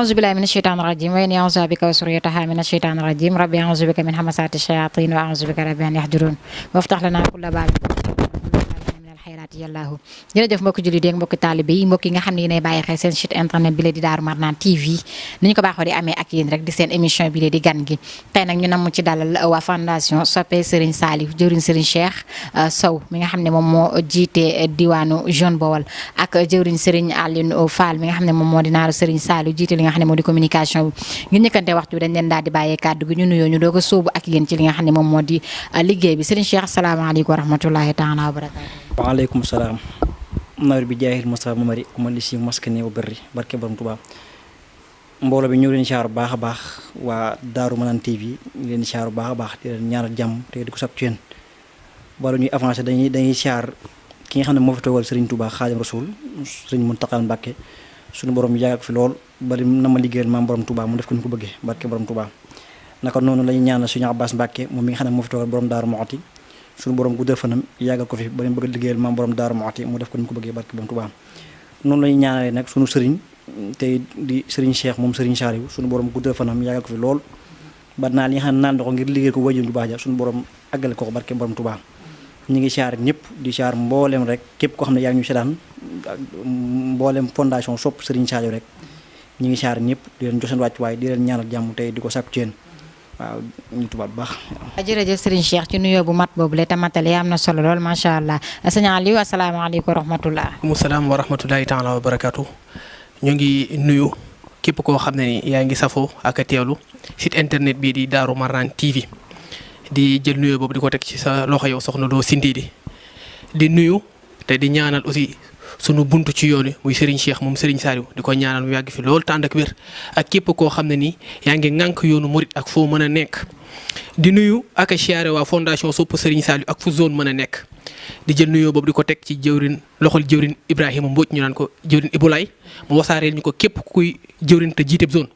أعوذ بالله من الشيطان الرجيم وإني أعوذ بك وذريتها من الشيطان الرجيم ربي أعوذ بك من همزات الشياطين وأعوذ بك ربي أن يحضرون وافتح لنا كل باب xayraat yàllaahu jërëjëf mbokki julli déeg mbokki taalibe yi mbokk yi nga xam ne yéenay bàyyi xel seen site internet bi la di Daaru Marnaan TV ni ñu ko baaxoo di amee ak yéen rek di seen émission bi la di gan gi tey nag ñu namm ci dalal waa fondation soppey Serigne Saliou jëwriñ Serigne Cheikh Sow mi nga xam ne moom moo jiite diwaanu Jeune Bawol ak jëwriñ Serigne Aline Fall mi nga xam ne moom moo di naaru Serigne Saliou jiite li nga xam ne moo di communication bi ngir ñëkkante waxtu bi dañ leen daal di bàyyee kàddu gi ñu nuyoo ñu doog a sóobu ak yéen ci li nga xam ne moom moo di liggéey bi Serigne Cheikh asalaamaaleykum wa rahmatullahi taala wa barakaatu. waaleykum salaam nawir bi jaahil Moussa Mamari uma li si maskani wa berri barke borom Tuubaa mbooloo bi ñu leen siyaar bu baax a baax waa Daaru Marnaan TV ñu leen siyaar bu baax a baax di leen ñaanal jàmm te di ko sàkku ci yéen bala ñuy avancé dañuy siyaar ki nga xam ne moo fi toogal Serigne Touba Xaadimu Rasuul Serigne Mountakha Mbacké suñu borom yàgg fi lool bari na ma liggéeyal maam borom Touba mu def ko ñu ko bëggee barke borom Touba naka noonu la ñuy ñaanal suñu Abbas Mbacké moom mi nga xam ne moo fi toogal borom Daaru Muxti suñu borom guddal fanam yàggal ko fi ba leen bëgg a liggéeyal maam borom Daaru Muxti mu def ko ni mu ko bëggee barke borom Tuubaa noonu la ñuy ñaanalee nag suñu sëriñ tey di Serigne Cheikh moom Serigne Saliou suñu borom guddal fanam yàggal ko fi lool ba naa li nga xam ne naan ko ngir liggéeyal ko wajur ju baax ja suñu borom àggale ko barke borom Tuubaa ñu ngi siyaar ñëpp di siyaar mboolem rek képp koo xam ne yaa ngi ñu seetaan mboolem fondation sopp Serigne Saliou rek ñu ngi siyaar ñëpp di leen jox seen wàccuwaay di leen ñaanal jàmm tey di ko sàkku ci yéen waaw ñu tubaab bu baax. jërëjëf Serigne Cheikh ci nuyoo bu mat boobu la tamatale am na solo lool macha allah sëñ Aliou asalaamaaleykum wa rahmatulah. waaleykum salaam wa rahmatulahi taala wa barakaatu. ñu ngi nuyu képp koo xam ne ni yaa ngi safoo ak a teewlu site internet bii di Daaru Marnaan TV di jël nuyoo boobu di ko teg ci sa loxo yow soxna Lo Sindiidi di nuyu te di ñaanal aussi sunu buntu ci yoon wi muy Serigne Cheikh moom Serigne Saliou di ko ñaanal mu yàgg fi loolu tànd ak wér ak képp koo xam ne nii yaa ngi ŋànk yoonu murit ak foo mën a nekk. di nuyu ak a siyaare waa fondation sopp Serigne Saliou ak fu zone mën a nekk di jël nuyoo boobu di ko teg ci jëwrin loxol jëwrin Ibrahima Mbodj ñu naan ko jëwrin Ibulaay mu wasaareel ñu ko képp kuy jëwrin te jiiteb zone.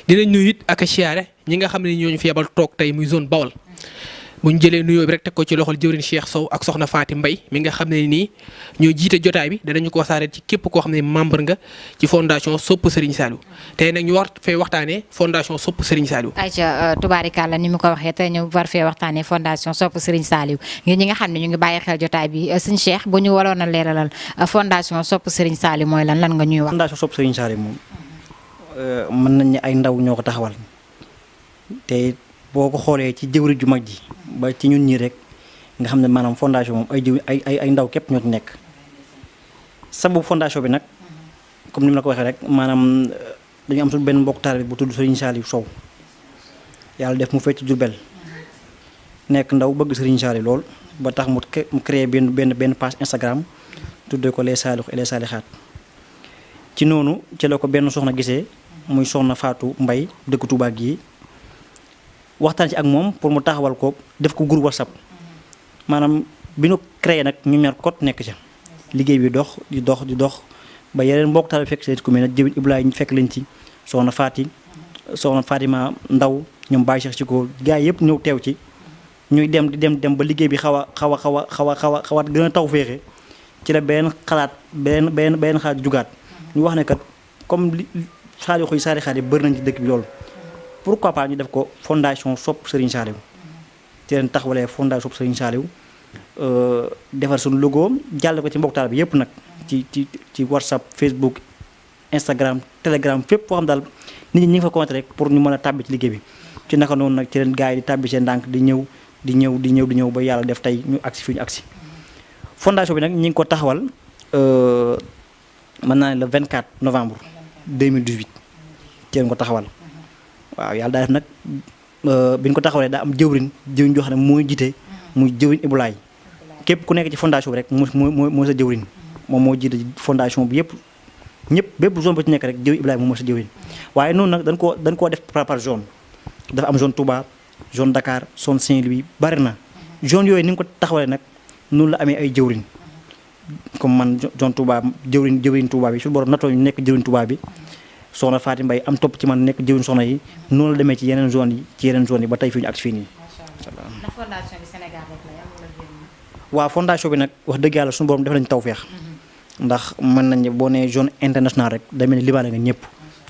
dinañ nuyu it ak a siyaare ñi nga xam ne ñooñu fi yebal toog tey muy zone Bawol. bu ñu jëlee nuyoo bi rek teg ko ci loxol jëwriñ Cheikh Sow ak soxna Faati Mbay mi nga xam ne nii ñoo jiite jotaay bi danañu ko wasaareel ci képp koo xam ne membre nga ci fondation sopp Serigne Saliou tey nag ñu war fee waxtaanee fondation sopp Serigne Saliou. ayca tubaarikàlla ni mu ko waxee tey ñu war fee waxtaanee fondation sopp Serigne Saliou ngir ñi nga xam ne ñu ngi bàyyi xel jotaay bi sëñ Cheikh bu ñu waroon a leeralal fondation sopp Serigne Saliou mooy lan nga ñuy wax. fondation sopp Serigne Saliou moom mën nañ ne ay ndaw ñoo ko taxawal te boo ko xoolee ci jëwri ju mag ji ba ci ñun ñii rek nga xam ne maanaam fondation moom ay ndaw képp ñoo ci nekk sababu fondation bi nag comme ni ma la ko waxee rek maanaam dañu am suñu benn mbokk taalibe bu tudd Serigne Saliou Sow yàlla def mu fecc Jurbel nekk ndaw bëgg Serigne Saliou lool ba tax mu créé benn page Instagram tuddee ko les Saliou et les Salixaat ci noonu ci la ko benn soxna gisee muy soxna Fatou Mbay dëkk Touba gi waxtaan ci ak moom pour mu taxawal ko def ko groupe WhatsApp maanaam bi ñu créé nag ñu ñaar kot nekk ca liggéey bi dox di dox ba yeneen mbokk taal fekk seen commune nag jëwit Ibrahima fekk leen ci soxna Fatima Ndaw ñoom Baye Cheikh ci ko gars yi yëpp ñëw teew ci ñuy dem ba liggéey bi xaw a gën a taw féexe ci la benn xalaat jugaat ñu wax ne kat comme li Saliou xuy saari xaat yi bëri nañ ci dëkk bi loolu pourquoi pas ñu def ko fondation sopp Serigne Saliou ci leen taxawalee fondation sopp Serigne Saliou defar suñu logo jàll ko ci mbokk taal bi yëpp nag ci WhatsApp Facebook Instagram Telegram fépp foo xam daal nit ñi ngi fa compté rek pour ñu mën a tàbbi ci liggéey bi ci naka noonu nag ci leen gars yi di tàbbi seen ndànk di ñëw ba yàlla def tey ñu agsi fi ñu agsi fondation bi nag ñi ngi ko taxawal mën naa ne le 24 novembre 2018 ci leen ko taxawal waaw yàlla daa def nag bi ñu ko taxawalee daa am jëwriñ joo xam ne mooy jiite muy jëwriñ Ibulaay képp ku nekk ci fondation bi rek mooy sa jëwriñ moom moo jiite fondation bi ñëpp bépp zone ba ci nekk rek jëwriñ Ibulaay moom mooy sa jëwriñ waaye noonu nag dañ koo def par zone dafa am zone Touba zone Dakar zone Saint-Louis bari na zone yooyu ni nga ko taxawalee nag noonu la amee ay jëwriñ comme man zone Touba jëwriñ Touba bi su borom natoo ñu nekk jëwriñ Touba bi soxna Faati Mbay am topp ci man nekk jëwriñ soxna yi noonu la demee ci yeneen zone yi ba tey fi ñu ak fii nii. ndax fondation bi Sénégal rek la yam wala waaw fondation bi nag wax dëgg yàlla suñu borom def nañu tawfeex ndax mën nañu boo nee zone internationale rek day mel ni libaane nga ñëpp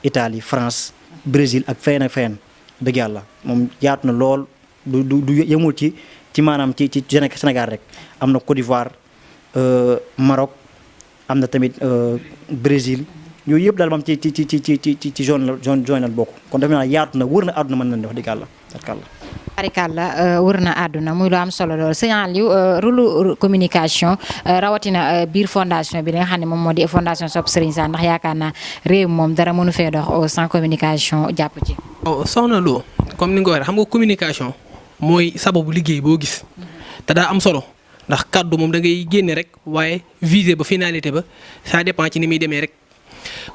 Italie France Brésil ak feneen ak feneen dëgg yàlla moom yaatu na lool du yemul ci maanaam ci Sénégal rek am na Côte d'Ivoire Maroc am na tamit Brésil yooyu yëpp daal moom ci zone la bokk kon def naa yaatu na wër na àdduna mën nañu wax dëgg yàlla barikàlla wër na àdduna muy lu am solo lool Saliou rôle communication rawatina biir fondation bi nga xam ne moom moo di fondation Sopp Serigne Sall ndax yaakaar naa réew moom dara mënu fee dox sans communication jàpp ci. soxna Lo comme ni nga ko waxee xam nga communication mooy sababu liggéey boo gis te daa am solo ndax kàddu moom da ngay génne rek waaye viser ba finalité ba ça dépend ci ni muy demee rek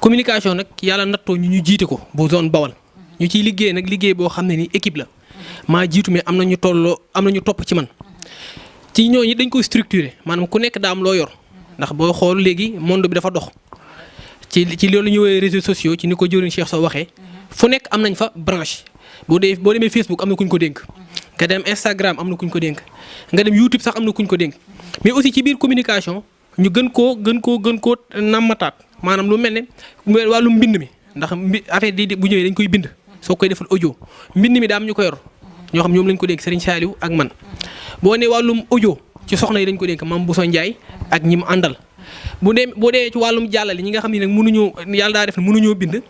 communication nag yàlla nattoo ñu jiite ko bu zone Bawal. ñu ciy liggéey nag liggéey boo xam ne ni équipe la maa jiitu mais am na ñu topp ci man ci ñooñu dañ koy structuré maanaam ku nekk daa am loo yor ndax boo xool léegi monde bi dafa dox ci loolu ñu woowee réseaux sociaux ci ni ko jëriñ Cheikh Sow waxee fu nekk am nañ fa branche boo demee Facebook am na kuñ ko dénk nga dem Instagram am na kuñ ko dénk nga dem YouTube sax am na kuñ ko dénk mais aussi ci biir communication ñu gën koo nammataat maanaam lu mel ne wàllum mbind mi ndax affaire di bu ñëwee dañ koy bind soo koy defal audio mbind mi daa am ñu ko yor ñoo xam ñoom lañ ko dénk Serigne Saliou ak man boo nee wàllum audio ci soxna yi dañ ko dénk Mame Bousso Ndiaye ak ñi mu àndal boo dee ci wàllum jàllale ñi nga xam ne nag mënuñoo yàlla daa def ne mënuñoo bind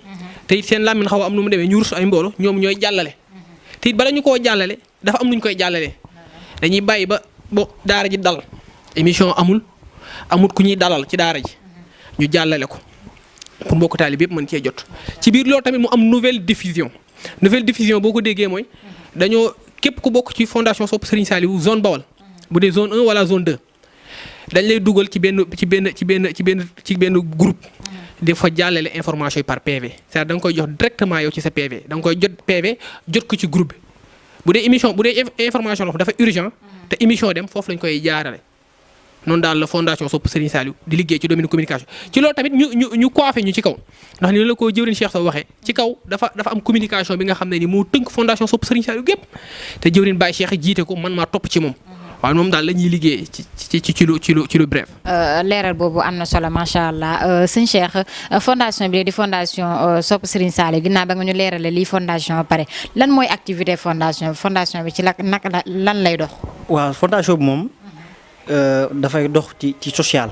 te it seen làmmiñ xaw a am nu mu demee ñu rus ay mboolo ñoom ñooy jàllale te it bala ñu koo jàllale dafa am nuñ koy jàllalee dañuy bàyyi ba daara ji dal émission amul ku ñuy dalal ci daara ji ñu jàllale ko pour mbokk taalibe yëpp mën cee jot ci biir loolu tamit mu am nouvelle diffusion boo ko déggee mooy dañoo képp ku bokk ci fondation Sopp Serigne Saliou zone Bawal bu dee zone 1 wala zone 2 dañ lay dugal ci benn groupe di fa jàllale information yi par PV c'est-à-dire da nga koy jox directement yow ci sa PV da nga koy jot PV jot ko ci groupe bi bu dee information la dafa urgent te émission dem foofu lañ koy jaarale. noonu daal la fondation Sopp Serigne Saliou di liggéey ci domaine communication ci loolu tamit ñu coiffé ñu ci kaw ndax ni la ko jëwriñ Cheikh Sow waxee ci kaw dafa am communication bi nga xam ne ni moo tënk fondation Sopp Serigne Saliou gépp te jëwriñ Baye Cheikh jiite ko man maa topp ci moom waaw moom daal la ñuy liggéey ci lu bref. leeral boobu am na solo macha allah sëñ Cheikh fondation bi di fondation Sopp Serigne Saliou ginnaaw ba nga ñu leerale lii fondation ba pare lan mooy activité fondation bi ci lan lay dox. waaw fondation bi moom. dafay dox ci social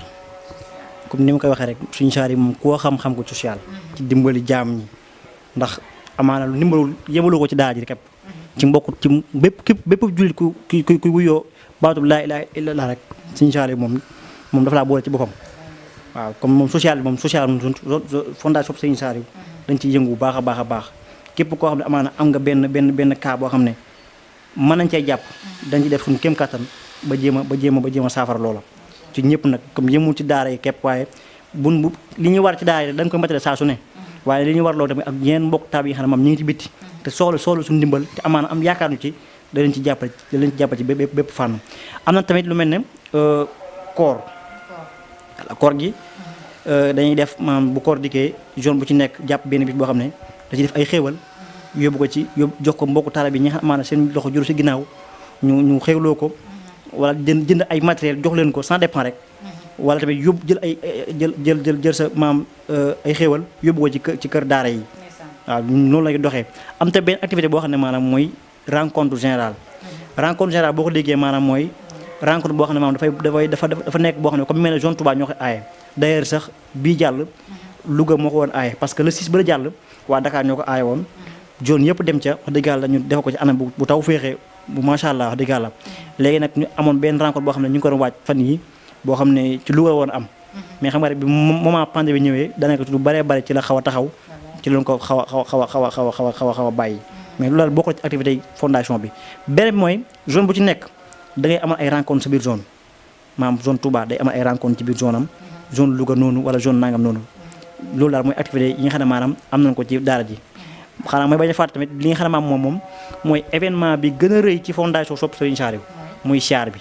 comme ni ma koy waxee rek suñu saar yi moom koo xam-xam ko social. ci dimbali jaam ñi ndax amaana lu dimbalul yemaloo ko ci daara ji rek ci mbokk ci bépp jullit ku wuyoo baatub laa ilaaha illallaah rek suñu saar yi moom dafa laa boole ci boppam. waaw comme moom social fondation Sopp Serigne Saliou dañ ciy yëngu bu baax a baax képp koo xam ne amaana am nga benn cas boo xam ne mën nañ cee jàpp dañ ci def suñu kéem kattan. ba jéem a saafara loola ci ñëpp nag comme yëmul ci daara yi képp waaye li ñuy war ci daara yi dañ koy matale saa su ne waaye li ñuy war loolu tamit ak ñeen mbokk taab yi xam ne moom ñu ngi ci bitti te soxla suñu ndimbal te amaana am yaakaar ñu ci da leen ci jàppale ci bépp fànn am na tamit lu mel ne koor gi dañuy def maanaam bu koor dikkee zone bu ci nekk jàpp benn bis boo xam ne da ci def ay xéewal yóbbu ko ci jox ko mbokku taal bi ñi nga xam amaana seen loxo juru si ginnaaw ñu xéewloo ko wala jënd ay matériel jox leen ko sans dépend rek wala tamit yóbbu jël sa maam ay xéewal yóbbu ko ci kër daara yi waaw noonu lay doxee am te benn activité boo xam ne maanaam mooy rencontre générale boo ko déggee maanaam mooy rencontre boo xam ne maanaam dafa nekk boo xam ne comme mel ne zone Touba ñoo koy aaye d'ailleurs sax bii jàll Louga moo ko woon aaye parce que le 6 ba la jàll waa Dakar ñoo ko aaye woon zone yëpp dem ca wax dëgg yàlla ñu defe ko ci anam bu taw féexee bu macha allah wax dëgg yàlla léegi nag ñu amoon benn rencontre boo xam ne ñu ngi ko doon waaj fan yi boo xam ne ci Louga woon am mais xam nga rek bi moment pandémie bi ñëwee danaka lu bëree bëri ci la xaw a taxaw ci lañ ko xaw a bàyyi mais loolu daal bokk ci activité fondation bi beneen bi mooy zone bu ci nekk da ngay amal ay rencontre sa biir zone maanaam zone Touba day amal ay rencontre ci biir zone am zone Louga noonu wala zone nangam noonu loolu daal mooy activité yi nga xam ne maanaam am nañ ko ci daara ji xanaa mooy bañ a fàtte tamit li nga xam ne moom mooy événement bi gën a rëy ci fondation Sopp Serigne Saliou muy siyaar bi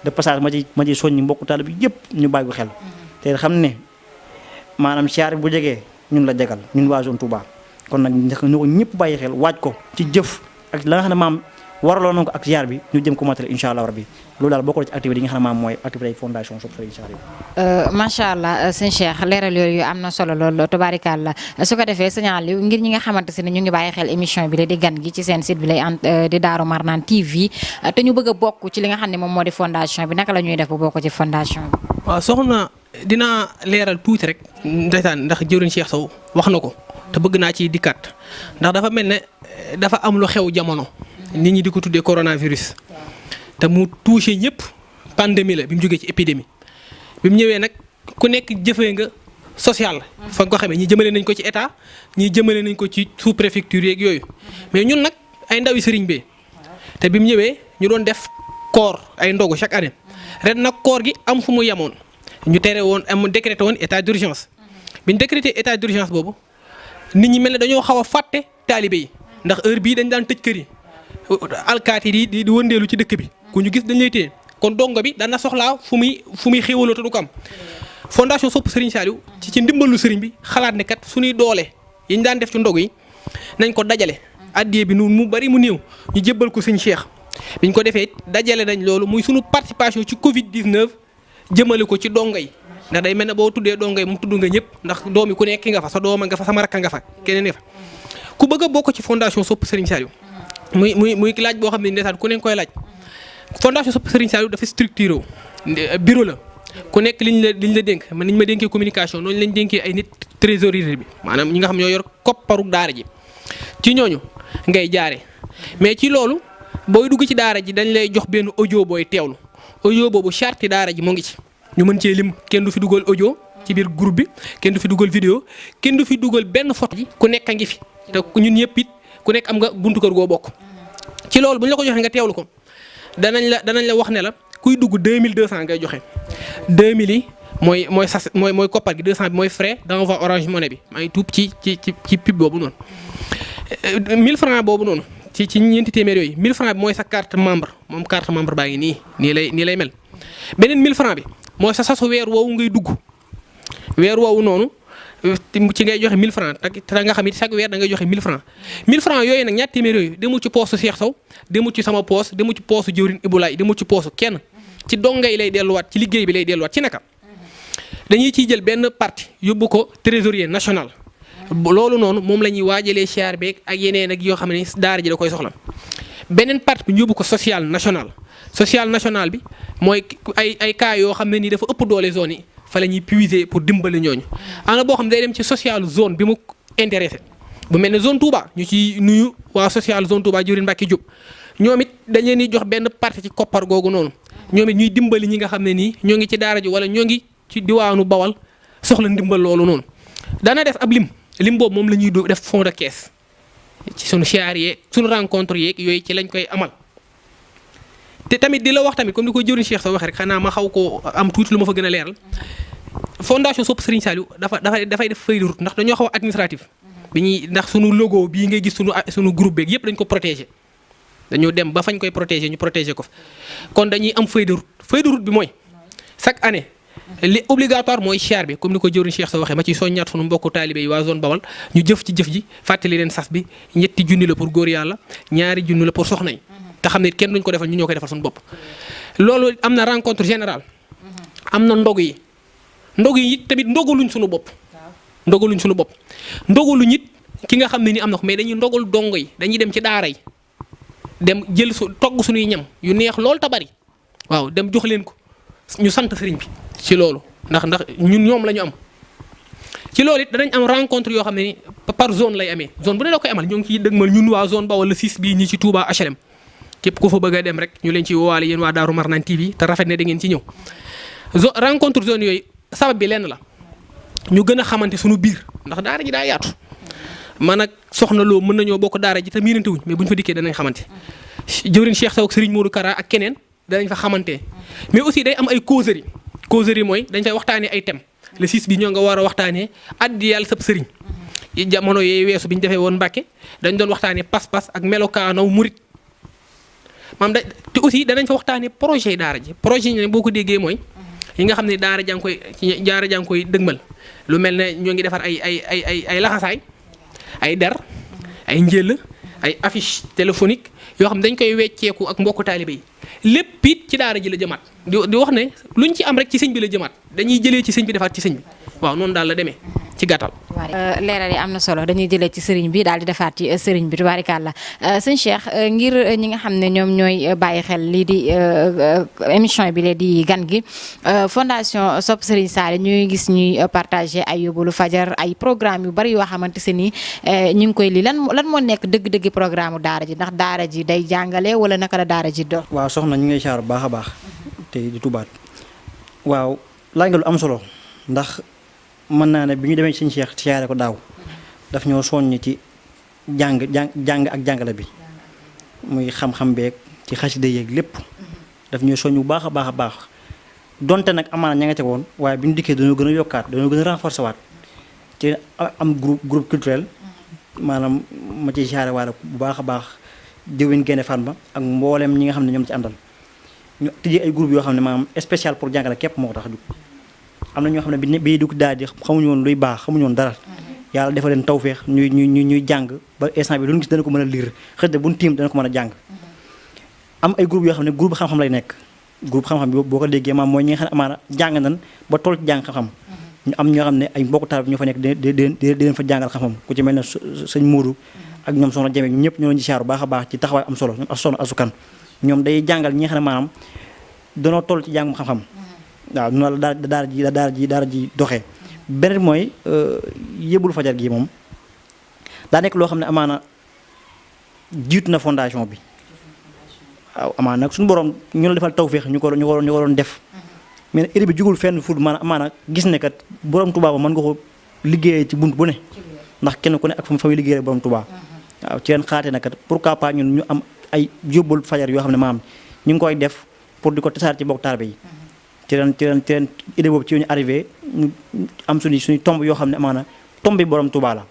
de passage ma ci soññi mbokku taalibe bi yëpp ñu bàyyi ko xel te xam ne maanaam siyaar bi bu jegee ñun la jegal ñun waa zone Touba kon nag ñu ko ñëpp bàyyi xel waaj ko ci jëf ak la nga xam ne waraloo nañ ko ak ziar bi ñu jëm ko matal incha allah rabbi loolu daal bokk na ci activité yi nga xam ne maam mooy activité fondation Sopp Serigne Saliou. macha allah sëñ Cheikh leeral yooyu am na solo lool tubaarikàlla su ko defee sëñ Aliou ngir ñi nga xamante ne ñu ngi bàyyi xel émission bi la di gan gi ci seen site bi lay di Daaru Marnaan TV te ñu bëgg a bokk ci li nga xam ne moom moo di fondation bi naka la ñuy def bu bokk ci fondation bi. waaw soxna dinaa leeral tuuti rek ndeysaan ndax jëwriñ Cheikh Sow wax na ko te bëgg naa ci dikkaat ndax dafa mel ne dafa am lu xew jamono nit ñi di ko tuddee coronavirus te mu touché ñëpp pandémie la bi mu jógee ci épidémie bi mu ñëwee nag ku nekk jëfee nga social fa nga ko xamee ñi jëmale nañ ko ci état ñi jëmale nañ ko ci sous préfecture yeeg yooyu mais ñun nag ay ndawi sëriñ bee te bi mu ñëwee ñu doon def koor ay ndogu chaque année ren nag koor gi am fu mu yemoon ñu tere woon am décrété woon état d'urgence bi ñu décrété état d'urgence boobu nit ñi mel ne dañoo xaw a fàtte taalibe yi ndax heure bii dañ daan tëj kër yi alkaati yi di wëndeelu ci dëkk bi ku ñu gis dañ lay téye kon dongo bi dana soxlaa fu muy xéwaloo te du ko am fondation Sopp Serigne Saliou ci ndimbalu sëriñ bi xalaat ne kat suñuy doole yi ñu daan def ci ndog yi nañ ko dajale addiyee bi nu mu bari mu néew ñu jébbal ko sëñ Cheikh biñ ko defee dajale nañ loolu muy suñu participation ci Covid 19 jëmale ko ci dongo yi ndax day mel ne boo tuddee dongo yi moom tudd nga ñëpp ndax doom yi ku nekk nga fa sa dooma nga fa sama rakka nga fa keneen nga fa ku bëgg a bokk ci fondation Sopp Serigne Saliou muy laaj boo xam ne ndeysaan ku ne koy laaj fondation Sopp Serigne Saliou dafa structuré bureau la ku nekk liñ la dénk man niñ ma dénkee communication noonu lañ dénkee ay nit trésorier bi maanaam ñi nga xam ñoo yor kopparu daara ji ci ñooñu ngay jaare mais ci loolu booy dugg ci daara ji dañ lay jox benn audio booy teewlu audio boobu charte daara ji moo ngi ci ñu mën cee lim kenn du fi dugal audio ci biir groupe bi kenn du fi dugal vidéo kenn du fi dugal benn photo ji ku nekk a ngi fi te ñun ñëpp it ku nekk am nga buntu kër goo bokk ci loolu bu ñu la ko joxee nga teewlu ko danañ la wax ne la kuy dugg 2200 ngay joxe 2000 yi mooy koppar gi 200 bi mooy frais d'envoi Orange Money bi maa ngi tuub ci pub boobu noonu 1000 francs boobu noonu ci ñeenti téeméer yooyu 1000 francs bi mooy sa carte membre moom carte membre baa ngi nii lay mel beneen 1000 francs bi mooy sa sasu weer woowu ngay dugg weer woowu noonu ci ngay joxe 1000 francs te nga xam it chaque weer da ngay joxe 1000 francs 1000 francs yooyu nag ñaar téeméer yooyu demul ci poosu Cheikh Sow demul ci sama poos demul ci poosu jëwrin Ibulaay demul ci poosu kenn ci dongay lay delluwaat ci liggéey bi lay delluwaat ci naka dañuy ciy jël benn partie yóbbu ko trésorier national loolu noonu moom la ñuy waajalee siyaar beeg ak yeneen ak yoo xam ne daara ji da koy soxla beneen partie bi ñu yóbbu ko social national bi mooy ay cas yoo xam ne nii dafa ëpp doole zone yi fa la ñuy puiser pour dimbali ñooñu am na boo xam ne day dem ci social zone bi mu intéressé bu mel ne zone Touba ñu ci nuyu waa social zone Touba Jëwriñ Mbacke Diop ñoom it dañ leen di jox benn partie ci koppar googu noonu ñoom it ñuy dimbali ñi nga xam ne nii ñoo ngi ci daara ji wala ñoo ngi ci diwaanu Bawal soxla ndimbal loolu noonu dana def ab lim boobu moom la ñuy def fond de caisse ci sunu siyaar yeeg sunu rencontre yeeg yooyu ci lañ koy amal te tamit di la wax tamit comme ni ko jëwriñ Cheikh Sow waxee rek xanaa ma xaw ko am tuuti lu ma fa gën a leeral fondation Sopp Serigne Saliou dafay def feuille de route ndax dañoo xaw a administratif bi ñuy ndax sunu logo bii ngay gis sunu groupe beeg yëpp dañ ko protéger dañoo dem ba fañ koy protéger ñu protéger ko fa kon dañuy am feuille de route bi mooy chaque année li obligatoire mooy siyaar bi comme ni ko jëwriñ Cheikh Sow waxee ma ciy soññaat sunu mbokku taalibe yi waa zone Bawal ñu jëf ci jëf ji fàttali leen sas bi ñetti junni la pour góor yàlla ñaari junni la pour soxna yi te xam ne kenn duñ ko defal ñu ñoo koy defal suñu bopp loolu am na rencontre générale am na ndog yi it tamit ndogaluñ suñu bopp ndogaluñ it ki nga xam ne ni am na ko mais dañuy ndogal dongo yi dañuy dem ci daara yi dem jël togg suñuy ñam yu neex loolu ta bari waaw dem jox leen ko ñu sant sëriñ bi ci loolu ndax ñun ñoom la ñu am ci loolu it danañ am rencontre yoo xam ne ni par zone lay amee zone bu ne la koy amal ñoo ngi ciy dëgmal ñun waa zone Bawol le 6 bii ñi ci Touba HLM képp ku fa bëgg a dem rek ñu leen ci woowaale yéen waa Daaru Marnaan TV te rafet ne da ngeen ci ñëw rencontre zone yooyu sabab bi lenn la ñu gën a xamante suñu biir ndax daara ji daa yaatu man ak soxna loo mën nañoo bokk daara ji te miinante wuñ mais buñ fa dikkee danañ xamante jëwriñ Cheikh Sow ak Serigne Modou Kara ak keneen danañ fa xamante mais aussi day am ay causerie mooy dañ fay waxtaanee ay thèmes le 6 bi ñoo nga war a waxtaanee addi yàlla sëb sëriñ jamono yooyu weesu bi ñu defee woon Mbàkke dañ doon waxtaanee pas-pas ak melokaanaw murit te aussi danañ fa waxtaanee projet yi daara ji projet yi boo ko déggee mooy yi nga xam ne daara jàng koy dëgmal lu mel ne ñoo ngi defar ay laxasaay ay der ay njël ay affiche téléphonique yoo xam ne dañ koy wecceeku ak mbokku taalibe yi lépp it ci daara ji la jëmaat di wax ne luñ ci am rek ci sëñ bi la jëmaat dañuy jëlee ci sëñ bi defaat ci sëñ bi waaw noonu daal la demee ci gàttal. leeral yi am na solo dañuy jëlee ci sëriñ bi daal di defaat ci sëriñ bi tubaarikàlla sëñ Cheikh ngir ñi nga xam ne ñoom ñooy bàyyi xel lii di émission bi lee di gan gi fondation Sopp Serigne Saliou ñuy gis ñuy partagé ay yóbbalu fajar ay programme yu bari yoo xamante se ni ñu ngi koy lii lan moo nekk dëgg-dëgg programme daara ji ndax daara ji day jàngale wala naka la daara ji do waaw soxna ñu ngay xaar bu baax a baax te di tubaat waaw laaj nga lu am solo ndax mën naa ne bi ñu demee ci sëñ Cheikh siyaare ko daaw daf ñoo soññ ci jàng ak jàngale bi muy xam-xam beeg ci xasida yeeg lépp daf ñoo soññ bu baax a baax a baax donte nag amaana ña nga ca woon waaye bi ñu dikkee dañoo gën a yokkaat dañoo gën a renforcer waat te am groupe culturel maanaam ma ciy siyaare waale bu baax a baax jëwin génne fan ba ak mboolem ñi nga xam ne ñoom ci àndal ñu tijjee ay groupe yoo xam ne maanaam spécial pour jàngale képp moo ko tax a jug am na ñoo xam ne bi dugg daal di xamuñu woon luy baax xamuñu woon dara yàlla defal leen tawféex ñuy jàng ba instant bi lu ñu gis dana ko mën a lire xëy na bu ñu tiim dana ko mën a jàng am ay groupe yoo xam ne groupe xam-xam lay nekk groupe xam-xam bi boo ko déggee maam mooy ñi nga xam ne amaana jàng nan ba toll ci jàng xam-xam ñu am ñoo xam ne ay mbokku taal bi ñoo fa nekk di leen fa jàngal xam-xam ku ci mel ne sëñ Modou ak ñoom soxna Jame ñëpp ñoo leen ci saaru baax a baax ci taxawaay am solo ñoom ak soxna asukan ñoom day jàngal ñi nga xam ne maanaam danoo toll ci jàng xam-xam waaw noonu la daara ji doxee beneen mooy yëbul fajar gi moom daa nekk loo xam ne amaana jiitu na fondation bi waaw amaana nag suñu borom ñu la defal tawféex ñu ko doon def mais idée bi jugul fenn fu maanaam amaana gis ne kat borom Touba ba mën nga ko liggéeyee ci bunt bu ne ndax kenn ku ne ak fa muy liggéeyee borom Touba waaw ci leen xaate na kat pourquoi pas ñun ñu am ay yóbbul fajar yoo xam ne maanaam ñu ngi koy def pour di ko tasaar ci mbokk taalibe yi ci leen idée boobu ci ñu arrivé ñu am suñuy tomb yoo xam ne amaana tomb bi borom Touba la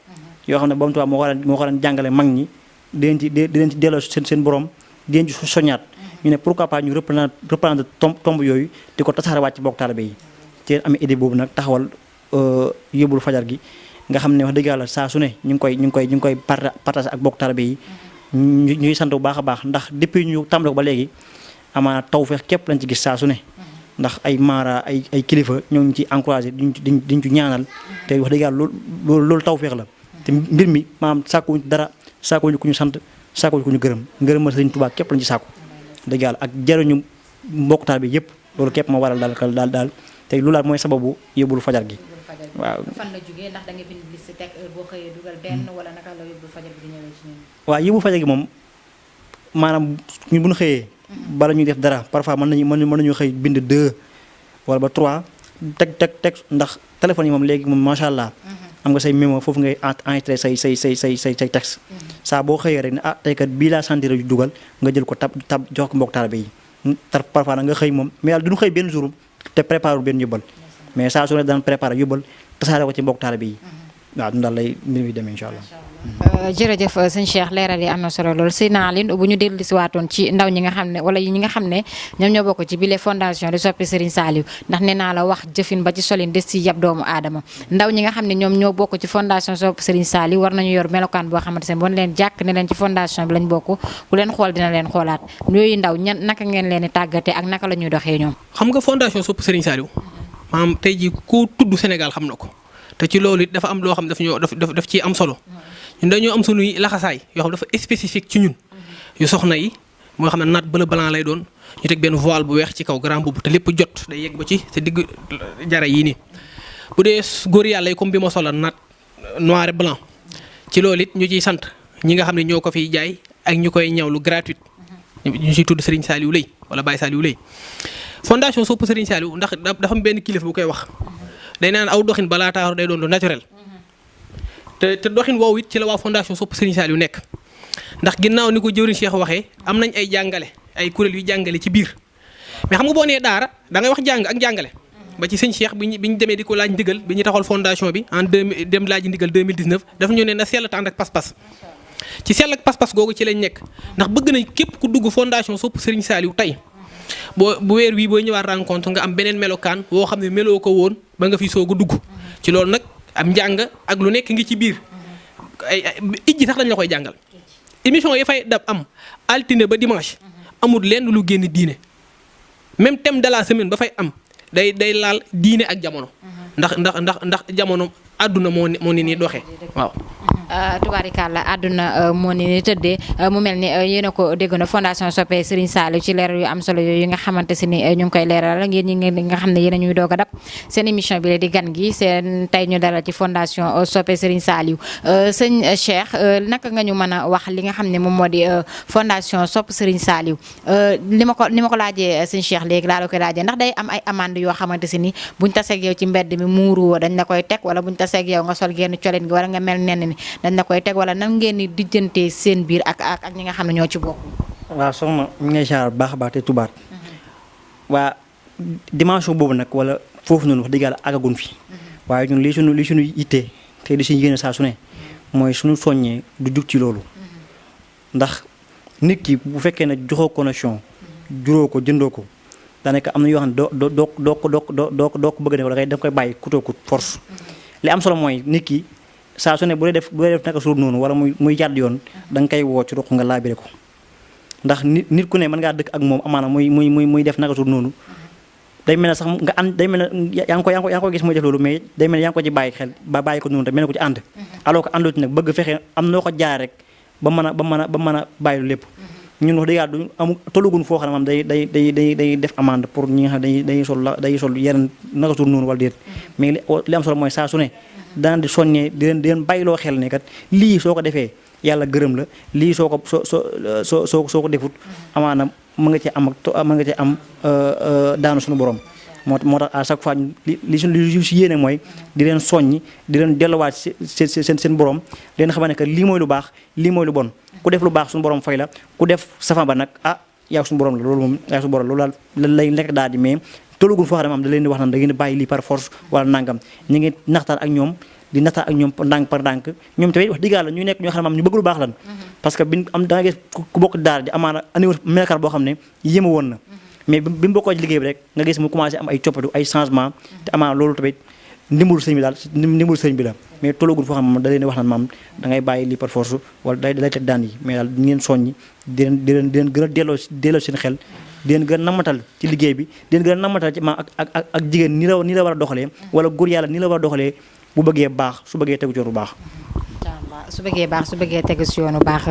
yoo xam ne borom Touba moo ko daan jàngale mag ñi di leen ci delloo seen borom di leen ci soññaat ñu ne pourquoi pas ñu reprendre tomb yooyu di ko tasaarewaat ci mbokk taalibe yi ci leen amee idée boobu nag taxawal yóbbul fajar gi nga xam ne wax dëgg yàlla saa su ne ñu ngi koy partage ak mbokk taalibe yi ñuy sant bu baax a baax ndax depuis ñu tàmbale ko ba léegi amaana tawfeex képp lañ ci gis saa su ne ndax ay maara ay kilifa ñoo ngi ci encouragé diñ ci ñaanal te wax dëgg yàlla loolu tawfeex la te mbir mi maanaam sàkkuwuñ dara sàkkuwuñ ku ñu sant sàkkuwuñ ku ñu ngërëm Sëriñ Tuubaa képp lañ ci sàkku dëgg yàlla ak jariñu mbokk taal bi yëpp loolu képp moo waral daal te lu laal mooy sababu yóbbul fajar gi waaw. fan la jógee ndax da nga bind liste teg heure boo xëyee dugal benn wala naka la yóbbul fajar gi di ñëwee ci ñun. waaw yóbbul fajar gi moom maanaam ñun bu ñu xëyee. bala ñuy def dara parfois mën nañu xëy bind 2 wala ba 3 teg ndax téléphone yi moom léegi moom macha allah. am nga say mémo foofu ngay enregistré say texte. saa boo xëyee rek ne tey kat bii laa sentir yu dugal nga jël ko tab jox ko mbokk taalibe yi parfois nag nga xëy moom mais yàlla duñu xëy benn jour te préparé benn yóbbal mais saa su ne daan préparé yóbbal tasaare ko ci mbokk taalibe yi waaw dunu daal lay mbir mi demee incha allah. jërëjëf sëñ Cheikh leeral yi am na solo lool si naa leen bu ñu dellu si waatoon ci ndaw ñi nga xam ne wala ñi nga xam ne ñoom ñoo bokk ci bile fondation di Soppi Serigne Saliou ndax nee naa la wax jëfin ba ci solin des ci yab doomu aadama ndaw ñi nga xam ne ñoom ñoo bokk ci fondation Soppi Serigne Saliou war nañu yor melokaan boo xamante ne bon leen jàkk ne leen ci fondation bi lañ bokk ku leen xool dina leen xoolaat yooyu ndaw naka ngeen leen di tàggate ak naka la ñuy doxee ñoom. xam nga fondation Soppi Serigne Saliou maanaam tey jii ku tudd Sénégal xam na ko te ci loolu it dafa am loo xam daf ciy am solo ñun dañoo am sunuy laxasaay yoo xam dafa spécifique ci ñun yu soxna yi moo xam ne naat bleu blanc lay doon ñu teg benn voile bu weex ci kaw grand boubou te lépp jot day yegg ba ci te digg jara yii nii bu dee góor yàlla yi comme bi ma solal naat noir et blanc ci loolu it ñu ciy sant ñi nga xam ne ñoo ko fiy jaay ak ñu koy ñawlu gratuite ñu ciy tudd Serigne Saliou Lay wala Baye Saliou Lay fondation Soppi Serigne Saliou ndax dafa am benn kilifa bu koy wax day naan aw doxin balaa taaru day doon lu naturel te doxin woowu it ci la waa fondation Soppi Serigne Saliou nekk ndax ginnaaw ni ko jëwriñ Cheikh waxee am nañ ay jàngale ay kuréel yu jàngale ci biir mais xam nga boo nee daara da ngay wax jàng ak jàngale ba ci sëñ Cheikh bi ñu demee di ko laaj ndigal bi ñu taxawal fondation bi en dem laaj ndigal 2019 dafa ñu ne na sell ànd ak pas-pas ci sell ak pas-pas googu ci lañ nekk ndax bëgg nañ képp ku dugg fondation Soppi Serigne Saliou tey bu weer wii booy ñëwaat rencontre nga am beneen melokaan woo xam ne meloo ko woon ba nga fi soog a dugg ci loolu nag am njàng ak lu nekk ngi ci biir ay ijji sax dañ la koy jàngal émission yi fay dab am altine ba dimanche amul lenn lu génn diine même thème de la semaine ba fay am day laal diine ak jamono ndax jamono àdduna moo ni nii doxee waaw. tubaarikàlla àdduna moo ni tëddee mu mel ni yéen a ko dégg na fondation Sopey Serigne Saliou ci leeral yu am solo yooyu nga xamante si ni ñu ngi koy leeral ngeen ñi nga xam ne yéen a ñuy doog a dab seen émission bi la di gan gi seen tey ñu dalal ci fondation Sopey Serigne Saliou sëñ Cheikh naka nga ñu mën a wax li nga xam ne moom moo di fondation Sopey Serigne Saliou ni ma ko laajee sëñ Cheikh léegi laa la koy laajee ndax day am ay amande yoo xamante si ni buñ taseeg yow ci mbedd mi muuru dañ la koy teg wala buñ taseeg yow nga sol genn colin gi wala nga mel nenn ni dañ la koy teg wala nan ngeen di dijjantee seen biir ak ñi nga xam ne ñoo ci bokk. waaw soxna ñu ngi lay ziar baax a baax te tubaat waa dimension boobu nag wala foofu noonu wax dëgg yàlla àggagun fi waaye ñun li suñu yittee te di suñu yéene saa su ne mooy suñu soññee du jug ci loolu ndax nit ki bu fekkee ne joxoo connexion juróo ko jëndoo ko daanaka am na yoo xam ne doo ko bëgg a def wala da nga koy bàyyi kutoo kut force li am solo mooy nit ki saa su ne bu dee def naka suur noonu wala muy jàdd yoon da nga koy woo ci roq nga laabire ko ndax nit ku ne mën ngaa dëkk ak moom amaana muy def naka suur noonu day mel ne sax nga ànd day mel ne yaa ngi ko gis muy def loolu mais day mel ne yaa ngi ko ci bàyyi xel ba bàyyi ko noonu te mel ne ko ci ànd alors que àndoo ci nag bëgg fexe am noo ko jaar rek ba mën a bàyyi lu lépp ñun wax dëgg yàlla duñu am tollugun foo xam ne maam day def amende pour ñi nga xam ne day sol yeneen naka suur noonu wala déet mais li am solo mooy saa su ne daan di soññee di leen bàyyiloo xel ne kat lii soo ko defee yàlla gërëm la lii soo ko defut amaana mën nga ci am daanu suñu borom moo tax à chaque fois li si yéene mooy di leen soññi di leen delluwaat seen borom di leen xamal ne que lii mooy lu baax lii mooy lu bon ku def lu baax suñu borom fay la ku def safaan ba nag yaa suñu borom la loolu moom yaa suñu borom loolu daal lay nekk daal di mais tolugul foo xam ne am da leen di wax naan da ngeen di bàyyi lii par force wala nangam ñu ngi naxtaan ak ñoom di naxtaan ak ñoom ndànk par ndànk ñoom tamit wax dëgg yàlla ñu nekk ñoo xam ne am ñu bëgg lu baax lan parce que bi am da nga gis ku bokk daara di amaana anniwul melakar boo xam ne yéema woon na mais bi mu bokkoo ci liggéey bi rek nga gis mu commencé am ay coppatu ay changement te amaana loolu tamit ndimbalu sëñ bi la mais tolugul foo xam ne da leen di wax naan maam da ngay bàyyi lii par force wala day teg daan yi mais daal ngeen soññi di leen gën a delloo seen xel di leen gën a namatal ci liggéey bi di leen gën a namatal ci ma ak jigéen ni la war a doxalee wala góor yàlla ni la war a doxalee bu bëggee baax su bëggee tegu ci yoon bu baax. su bëggee tegu ci yoon bu baax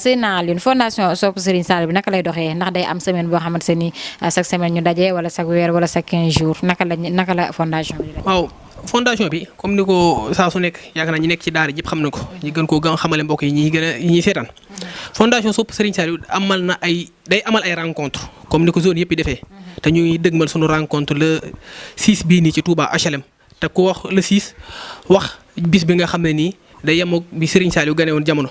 Seydina Alioune fondation Sopey Serigne Saliou bi naka lay doxee ndax day am semaine boo xamante ni chaque semaine ñu dajee wala chaque weer wala chaque 15 jours naka la fondation bi. waaw fondation bi comme ni ko saa su nekk yaakaar naa ñi nekk ci daara yëpp xam na ko ñu gën koo gën a xamale mbokk yi ñuy seetaan fondation Sopey Serigne Saliou day amal ay rencontre comme ni ko zone yëpp yi defee te ñuy dëgmal sunu rencontre le 6 bii nii ci Touba HLM te ku wax le 6 wax bis bi nga xam ne nii day yemoog bi Serigne Saliou gane woon jamono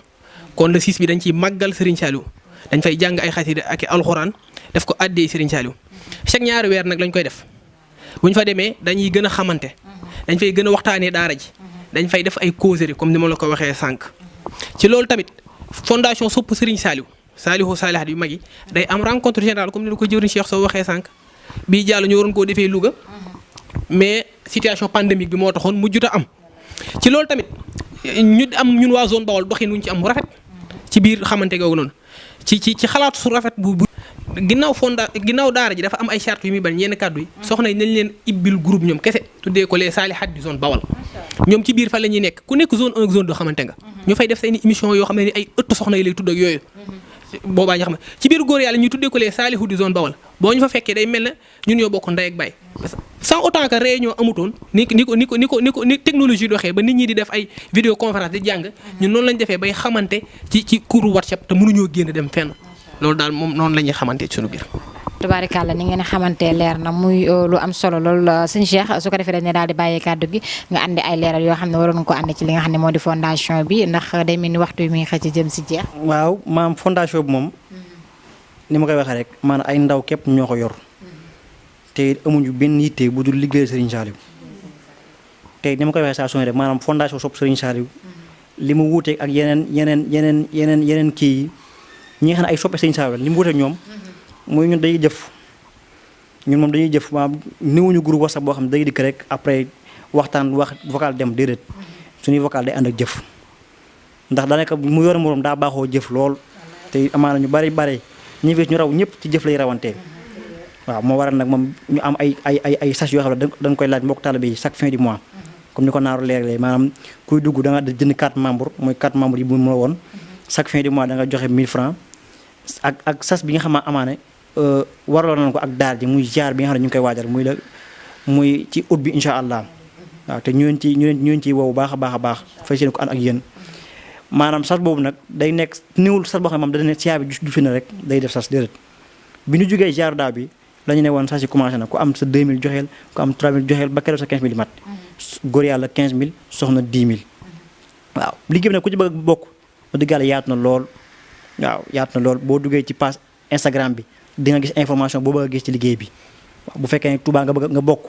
kon le 6 bi dañ ciy màggal Serigne Saliou dañ fay jàng ay xasida ak alxuraan def ko àddee Serigne Saliou chaque ñaari weer nag lañ koy def bu ñu fa demee dañuy gën a xamante dañ fay gën a waxtaanee daara ji dañ fay def ay causerie comme ni ma la ko waxee sànq ci loolu tamit fondation Sopey Serigne Saliou saalihaat yu mag yi day am rencontre générale comme ni la ko jëwriñ Cheikh Sow waxee sànq bii jàll ñu waroon koo defee Louga mais situation pandémique bi moo taxoon mujjut a am ci loolu tamit ñun waa zone Baol doxin wuñ ci am bu rafet ci biir xamante googu noonu ci xalaatu su rafet bu ginnaaw daara ji dafa am ay charte yu muy bañ yenn kàddu yi soxna yi nañ leen ibbil groupe ñoom kese tuddee ko les saalihaat di zone Baol ñoom ci biir fa la ñuy nekk ku nekk zone 1 ak zone 2 xamante nga ñu fay def seen émission yoo xam ne ni ay ëtt soxna yi lay tudd ak yooyu boobaa ñu xam ne ci biir góor yàlla ñuy tuddee ko les saalihu di zone Baol boo ñu fa fekkee day mel ne ñun ñoo bokk ndey ak baay parce que sans autant que réunion amutoon ni technologie doxee ba nit ñi di def ay vidéo conférence di jàng ñun noonu lañ defee bay xamante ci cours WhatsApp te mënuñoo génn dem fenn loolu daal moom noonu la ñuy xamante ci suñu biir. tubaarikàlla ni ngeen xamante leer na muy lu am solo loolu sëñ Cheikh su ko defee dañ ne daal di bàyyee kàddu gi nga andi ay leeral yoo xam ne waroon ko andi ci li nga xam ne moo di fondation bi ndax day mel ni waxtu bi muy xëcc jëm si jeex. waaw maam fondation bi moom ni ma koy waxee rek maanaam ay ndaw képp ñoo ko yor te amuñu benn yitte bu dul liggéey Serigne Saliou te ni ma koy waxee saa su ne rek maanaam fondation Sopey Serigne Saliou li mu wuuteeg ak yeneen kii yi ñi nga xam ne ay Sopey Serigne Saliou la li mu wuuteeg ñoom. mooy ñun dañuy jëf ñun moom dañuy jëf maanaam néewuñu groupe WhatsApp boo xam ne day dikk rek après waxtaan wax vocal dem déedéet suñuy vocal day ànd ak jëf ndax daanaka mu yor morom daa baaxoo jëf lool te amaana ñu bari ñi fi ñu raw ñëpp ci jëf lay rawantee waaw moo waral nag moom ñu am ay sas yoo xam ne dañ koy laaj mbokk taalibe yi chaque fin du mois comme ni ko naaru leerlee maanaam kuy dugg da nga jënd carte membre mooy carte membre yi bu mu la woon chaque fin du mois da nga joxe 1000 francs ak sas bi nga xam ne amaane waraloon nañ ko ak daal ji muy jaar bi nga xam ne ñu ngi koy waajal muy ci ut bi incha allah waaw te ñu leen ci wow baax a baax fay seen ko ànd ak yéen maanaam sas boobu nag day nekk néewul sas boo xam ne moom da ne siyaa bi ju fi na rek day def sas déedéet bi ñu jógee jaar daaw bi la ñu ne woon sas yi commencé na ku am sa 2000 joxeel ku am 3000 joxeel ba keroog sa 15000 mat góor yàlla 15000 soxna 10000 waaw liggéey bi nag ku ci bëgg bokk wax dëgg yàlla yaatu na lool waaw yaatu na lool boo duggee ci page Instagram bi di nga gis information boo bëgg a gis ci liggéey bi waaw bu fekkee ne Touba nga bëgg nga bokk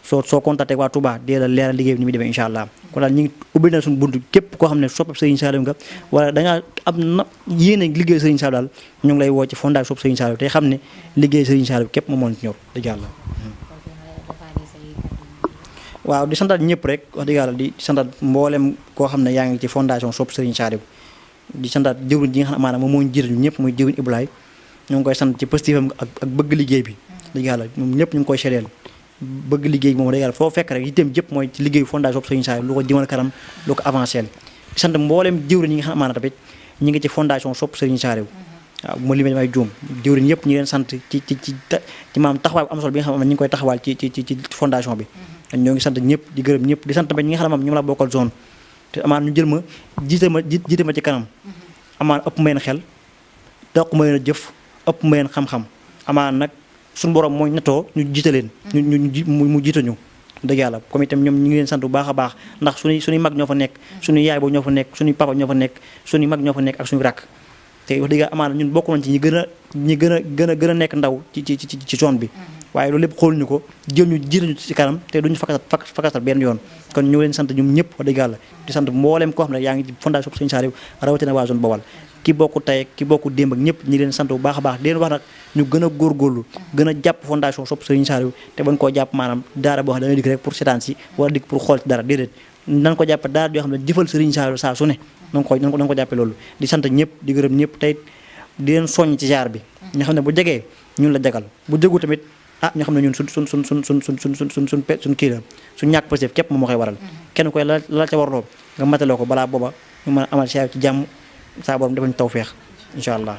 soo contacté waa Touba dee la leeral liggéey bi ni muy demee incha allah kon daal ñu ngi ubbi na suñu buntu képp koo xam ne sopp Serigne Saliou nga wala dangaa am na yéene liggéey Serigne Saliou daal ñu ngi lay woo ci fondation sopp Serigne Saliou te xam ne liggéey Serigne Saliou képp moom moo ci ñor dëgg yàlla waaw di santaat ñëpp rek wax dëgg yàlla di santaat mboolem koo xam ne yaa ngi ci fondation sopp Serigne Saliou di santaat jëwriñ ji nga xam ne maanaam moom moo ñu jiite ñun ñëpp muy jëwriñ Ibrahima ñu ngi koy sant ci positifam ak bëgg liggéey bi dëgg yàlla ñoom ñëpp ñu ngi koy seedeel bëgg liggéey moom dëgg yàlla foo fekk rek yitteem jëpp mooy ci liggéey fondation Serigne Saliou lu ko jëmal kanam lu ko avancé di sant mboolem jëwriñ yi nga xam ne maanaam tamit ñi ngi ci fondation sopp Serigne Saliou waaw bu ma limee damay juum jëwriñ yëpp ñu leen sant ci maanaam taxawaay bu am solo bi nga xam ne ñu ngi koy taxawaal ci fondation bi ñoo ngi sant ñëpp di gërëm ñëpp di sant tamit ñi nga xam ne moom ñoom la bokkal zone te amaan ñu jël ma jiite ma ci kanam amaan ëpp ma leen xel daq ma leen a jëf ëpp ma leen xam-xam amaan nag suñu borom mooy natoo ñu jiite leen mu jiite ñu dëgg yàlla comme itam ñoom ñu ngi leen sant bu baax a baax ndax suñuy mag ñoo fa nekk suñuy yaay boobu ñoo fa nekk suñuy papa ñoo fa nekk suñuy mag ñoo fa nekk ak suñu rakk te wax dëgg yàlla amaana ñun bokk nañ ci ñi gën a nekk ndaw ci zone bi waaye loolu lépp xool ñu ko jël ñu jiite ñu ci kanam te duñu fakkatal benn yoon kon ñu leen sant ñoom ñëpp wax dëgg yàlla di sant mboolem koo xam ne yaa ngi ci fondation Serigne Saliou rawatina waa zone Bawal ki bokku tey ki bokku démb ak ñëpp ñi leen sant bu baax a baax di leen wax nag ñu gën a góorgóorlu gën a jàpp fondation sopp Serigne Saliou te bañ koo jàpp maanaam daara boo xam ne da ngay dikk rek pour seetaan si wala dikk pour xool ci dara déedéet nan ko jàppe daara yoo xam ne jëfal Serigne Saliou saa su ne nan ko jàppe loolu di sant ñëpp di gërëm ñëpp tey di leen soññ ci jaar bi ñu xam ne bu jegee ñun la jagal bu jegu tamit ñu xam ne ñun suñ kii la suñ ñàkk positif képp moom moo koy waral kenn koy la ca warloo nga mataloo ko balaa booba ñu mën a amal ci jàmm saa borom defañ tawfeex incha allah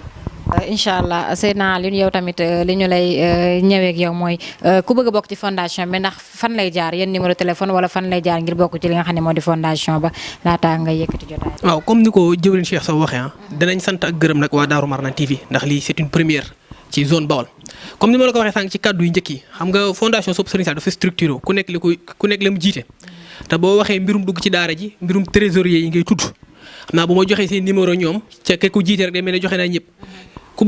incha allah Seydina Aliou yow tamit li ñu lay ñëweeg yow mooy ku bëgg a bokk ci fondation bi ndax fan lay jaar yéen numéro téléphone wala fan lay jaar ngir bokk ci li nga xam ne moo di fondation ba laataa nga yëkkati jotaay. waaw comme ni ko jëwriñ Cheikh Sow waxee danañ sant ak gërëm nag waa Daaru Marnaan TV ndax lii c'est une première ci zone Bawol comme ni ma la ko waxee sànq ci kàddu yu njëkk yi xam nga fondation sopp Serigne Saliou dafa structuré ku nekk la mu jiite te boo waxee mbirum dugg ci daara ji mbirum trésorier yi ngay tudd xam naa bu ma joxee seen numéro ñoom ca ke ku jiite rek day mel ne joxe naa ñëpp ku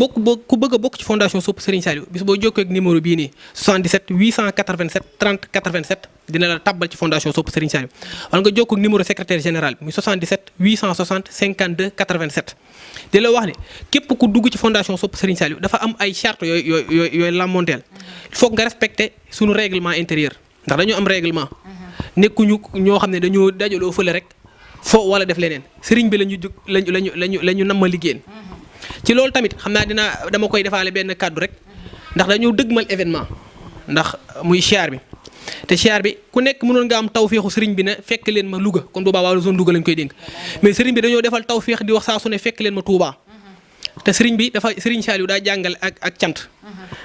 bëgg a bokk ci fondation sopp Serigne Saliou bis boo jokkoo ak numéro bii nii 77 887 30 87 dina la tabbal ci fondation sopp Serigne Saliou wala nga jokkoo ak numéro secrétaire général bi muy 77 860 52 87 di la wax ne képp ku dugg ci fondation sopp Serigne Saliou dafa am ay charte yooyu làmmonteel il faut nga respecter suñu règlement intérieur ndax dañoo am règlement nekkuñu ñoo xam ne dañoo dajaloo fële rek fo wala def leneen Serigne bi lañu nam ma liggéeyal ci loolu tamit xam naa dama koy defaale benn kàddu rek ndax dañoo dëgmal événement ndax muy siyaar bi te siyaar bi ku nekk mënoon nga am tawféexu sëriñ bi ne fekk leen ma Louga kon boobaa waa zone Louga lañ koy dénk mais sëriñ bi dañoo defal tawféex di wax saa su ne fekk leen ma Touba te sëriñ bi sëriñ Saliou daa jàngale ak cant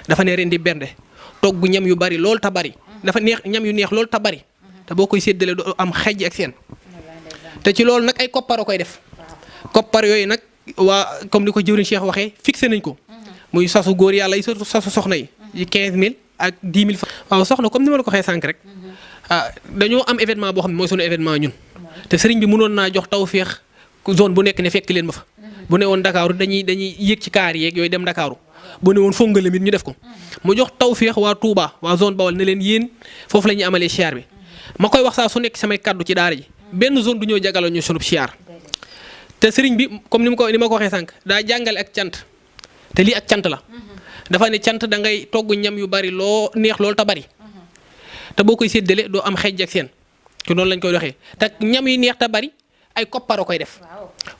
dafa ne ren di bernde togg ñam yu bari lool ta bari dafa neex ñam yu neex lool ta bari te boo koy séddale doo am xejj ak seen te ci loolu nag ay koppar a koy def koppar yooyu nag waa comme ni ko jëwriñ Cheikh waxee fixé nañ ko muy sasu góor yàlla yi surtout sasu soxna yi 15000 ak 10 000 francs waaw soxna comme ni ma la ko waxee sànq rek dañoo am événement boo xam ne mooy sunu événement ñun te sëriñ bi mënoon naa jox tawféex zone bu nekk ne fekk leen ma fa bu ne woon Dakar dañuy yéeg ci kaar yeeg yooyu dem Dakar bu ne woon Fongolam it ñu def ko mu jox tawféex waa Touba waa zone Bawol ne leen yéen foofu la ñuy amalee siyaar bi ma koy wax saa su nekk samay kaddu ci daara ji benn zone du ñëw jagaloo ñu sunub siyaar te sëriñ bi comme ni ma ko waxee sànq daa jàngale ak cant te lii ak cant la dafa ne cant da ngay togg ñam yu bari loo neex loolu te bari te boo koy séddale doo am xejj ak seen te noonu lañ koy doxee te ñam yu neex te bari ay koppar a koy def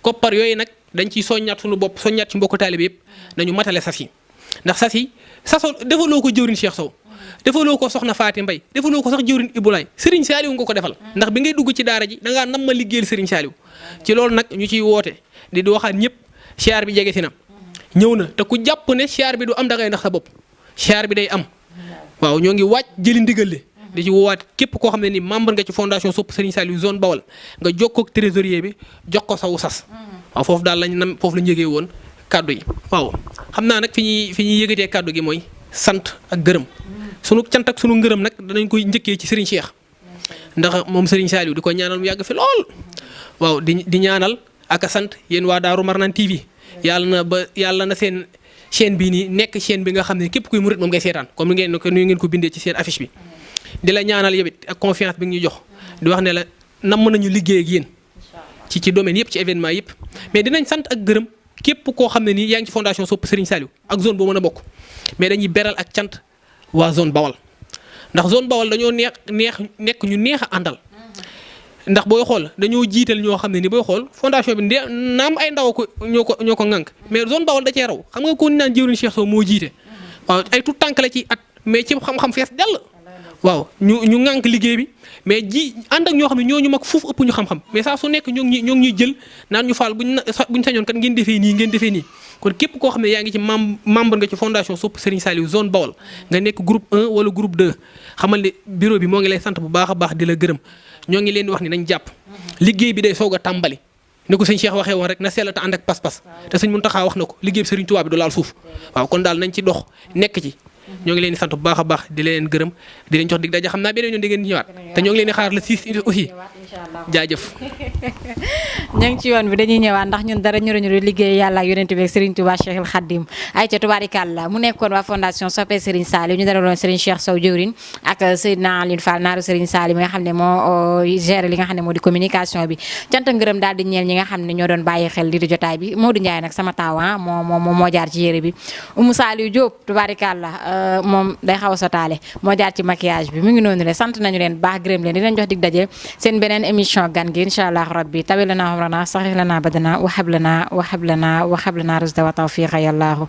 koppar yooyu nag dañ ciy soññaat suñu bopp soññaat ci mbokku taalibe yëpp nañu matale sas yi ndax sas yi sasoo defaloo ko jëwriñ Cheikh Sow defaloo ko soxna Faati Mbay defaloo ko sax jëwriñ Ibulaay Serigne Saliou nga ko defal ndax bi ngay dugg ci daara ji da ngaa nam ma liggéeyal Serigne Saliou ci loolu nag ñu ciy woote di waxaat ñëpp siyaar bi jege si na ñëw na te ku jàpp ne siyaar bi du am da ngay ndax sa bopp siyaar bi day am waaw ñoo ngi waaj jëli ndigal li di ci woowaat képp koo xam ne ni membre nga ci fondation Sopp Serigne Saliou zone Bawol nga jokkoo ak trésorier bi jox ko sawu sas waaw foofu daal foofu lañ yëgee woon kaddu yi waaw xam naa nag fi ñuy yëgatee kaddu gi mooy sant ak gërëm sunu cant ak sunu ngërëm nag danañ koy njëkkee ci Serigne Cheikh ndax moom Serigne Saliou di ko ñaanal mu yàgg fi lool waaw di ñaanal ak a sant yéen waa Daaru Marnaan TV yàlla na seen chaîne bii nii nekk chaîne bi nga xam ne képp kuy murit moom ngay seetaan comme ni ngeen ko bindee ci seen affiche bi di la ñaanal yow it ak confiance bi nga ñu jox di wax ne la namm nañu liggéey ak yéen ci domaine yëpp ci événement yëpp mais dinañ sant ak gërëm képp koo xam ne nii yaa ngi ci fondation Sopp Serigne Saliou ak zone boo mën a bokk mais dañuy beral ak cant waa zone Bawol ndax zone Bawol dañoo nekk ñu neex a àndal ndax booy xool dañoo jiital ñoo xam ne ni booy xool fondation bi naam ay ndaw ko ñoo ko ŋànk mais zone Bawol da cee raw xam nga ko ni naan jëwriñ Cheikh Sow moo jiite waaw ay tout tànk la ci at mais ci xam-xam fees dell waaw ñu ŋànk liggéey bi mais ànd ak ñoo xam ne ñoo ñu mag fuuf ëpp ñu xam-xam mais saa su nekk ñoo ngi ñuy jël naan ñu faal buñ sañoon kat ngeen defee nii kon képp koo xam ne yaa ngi ci membre nga ci fondation Sopp Serigne Saliou zone Bawol nga nekk groupe 1 wala groupe 2 xamal ne bureau bi moo ngi lay sant bu baax a baax di la gërëm ñoo ngi leen di wax ni nañ jàpp liggéey bi day soog a tàmbali ni ko sëñ Cheikh waxee woon rek na sell te ànd ak pas-pas te sëñ Muntaxa wax na ko liggéey bi Serigne Touba bi du laal suuf waaw kon daal nañ ci dox nekk ci ñoo ngi leen di sant bu baax a baax di leen gërëm di leen jox dig daje xam naa beneen yoon di ngeen di ñëwaat te ñoo ngi leen di xaar le 6 aussi jaajëf ñoo ngi ci yoon bi dañuy ñëwaat ndax ñun dara ñuruñu liggéey yàlla ak yonent bi Serigne Touba Cheikhul Khadim ay ca tubaarikàlla mu nekkoon waa fondation Soppe Serigne Saliou ñu dalaloon Serigne Cheikh Sow jëwriñ ak Seydina Alioune Fall naaru Serigne Saliou mi nga xam ne moo géré li nga xam ne moo di communication bi cant ngërëm daal di ñeel ñi nga xam ne ñoo doon bàyyi xel li di jotaay bi Modou Ndiaye nag sama taawa moo jaar ci yére bi Oumou Saliou Diop tubaarikàlla moom day xaw a sotaale moo jaar ci maquillage bi mu ngi noonu le sant nañu leen baax gërëm leen dinañ jox dig daje seen beneen émission gan gi incha allah rabbi tawi lana umrana saxix lana badana wahab lana rusda wa tawfiqa yallahu